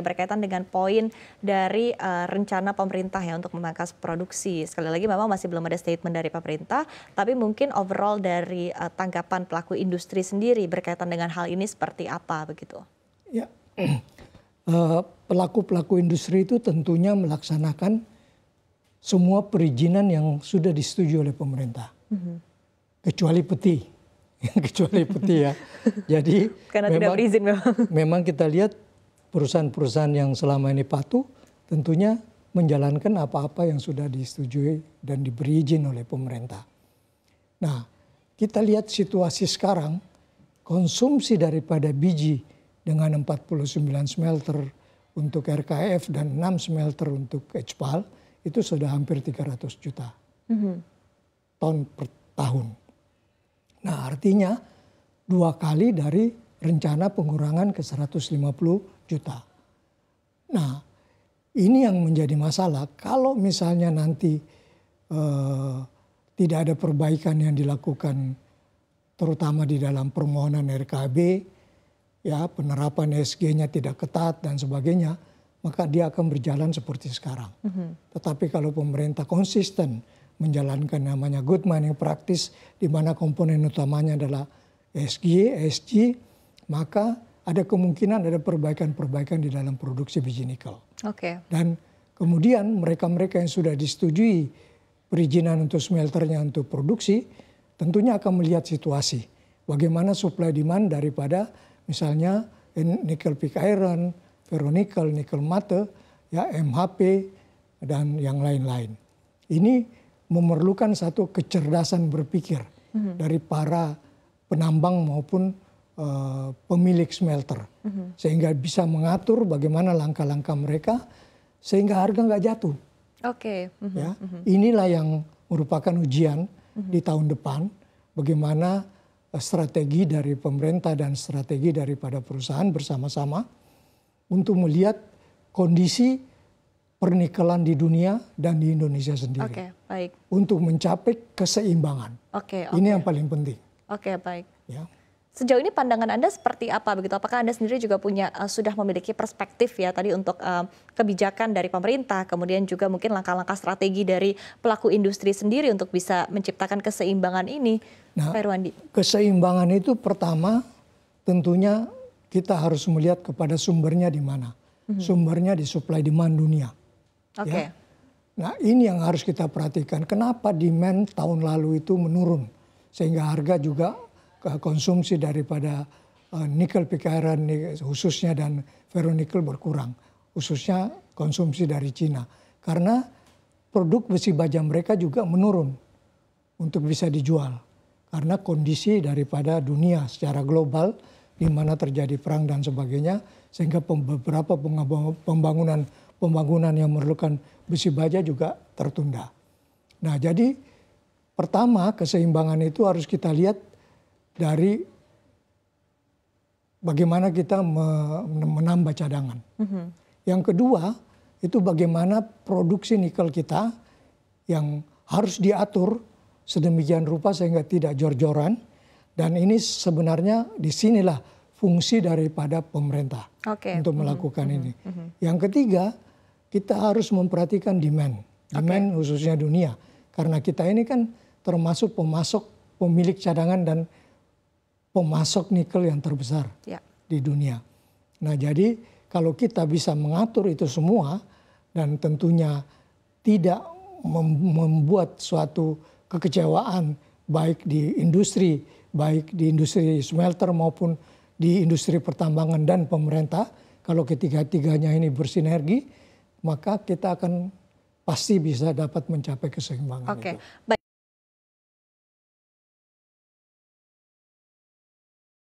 berkaitan dengan poin dari rencana pemerintah ya untuk memangkas produksi. Sekali lagi memang masih belum ada statement dari pemerintah, tapi mungkin overall dari tanggapan pelaku industri sendiri berkaitan dengan hal ini seperti apa begitu? Ya, pelaku-pelaku industri itu tentunya melaksanakan semua perizinan yang sudah disetujui oleh pemerintah, kecuali peti, kecuali peti ya. Jadi karena tidak berizin memang kita lihat perusahaan-perusahaan yang selama ini patuh tentunya menjalankan apa-apa yang sudah disetujui dan diberi izin oleh pemerintah. Nah, kita lihat situasi sekarang, konsumsi daripada biji dengan 49 smelter untuk RKF dan 6 smelter untuk HPAL itu sudah hampir 300 juta ton per tahun. Nah, artinya 2 kali dari rencana pengurangan ke 150 juta. Nah, ini yang menjadi masalah. Kalau misalnya nanti tidak ada perbaikan yang dilakukan terutama di dalam permohonan RKB, ya penerapan ESG-nya tidak ketat dan sebagainya, maka dia akan berjalan seperti sekarang. Tetapi kalau pemerintah konsisten menjalankan namanya good mining practice, di mana komponen utamanya adalah ESG, maka ada kemungkinan ada perbaikan-perbaikan di dalam produksi biji nikel. Dan kemudian mereka-mereka yang sudah disetujui perizinan untuk smelternya untuk produksi, tentunya akan melihat situasi. Bagaimana supply demand daripada misalnya nickel pig iron, ferronikel, nikel mate, ya MHP dan yang lain-lain. Ini memerlukan satu kecerdasan berpikir dari para penambang maupun pemilik smelter, sehingga bisa mengatur bagaimana langkah-langkah mereka sehingga harga nggak jatuh. Ya, inilah yang merupakan ujian di tahun depan, bagaimana strategi dari pemerintah dan strategi daripada perusahaan bersama-sama untuk melihat kondisi pernikelan di dunia dan di Indonesia sendiri. Untuk mencapai keseimbangan. Ini yang paling penting. Ya. Sejauh ini pandangan Anda seperti apa begitu? Apakah Anda sendiri juga punya sudah memiliki perspektif ya tadi untuk kebijakan dari pemerintah, kemudian juga mungkin langkah-langkah strategi dari pelaku industri sendiri untuk bisa menciptakan keseimbangan ini, Pak Irwandi? Keseimbangan itu pertama tentunya kita harus melihat kepada sumbernya di mana. Sumbernya di supply demand dunia. Ya. Nah, ini yang harus kita perhatikan. Kenapa demand tahun lalu itu menurun sehingga harga juga konsumsi daripada nikel pig iron khususnya dan ferronikel berkurang, khususnya konsumsi dari Cina, karena produk besi baja mereka juga menurun untuk bisa dijual karena kondisi daripada dunia secara global di mana terjadi perang dan sebagainya, sehingga beberapa pembangunan yang memerlukan besi baja juga tertunda. Nah, jadi pertama keseimbangan itu harus kita lihat dari bagaimana kita menambah cadangan. Yang kedua itu bagaimana produksi nikel kita yang harus diatur sedemikian rupa sehingga tidak jor-joran. Dan ini sebenarnya disinilah fungsi daripada pemerintah untuk melakukan ini. Yang ketiga kita harus memperhatikan demand khususnya dunia. Karena kita ini kan termasuk pemasok, pemilik cadangan dan pemasok nikel yang terbesar di dunia. Nah, jadi kalau kita bisa mengatur itu semua dan tentunya tidak membuat suatu kekecewaan baik di industri smelter maupun di industri pertambangan dan pemerintah, kalau ketiga-tiganya ini bersinergi, maka kita akan pasti bisa dapat mencapai keseimbangan itu.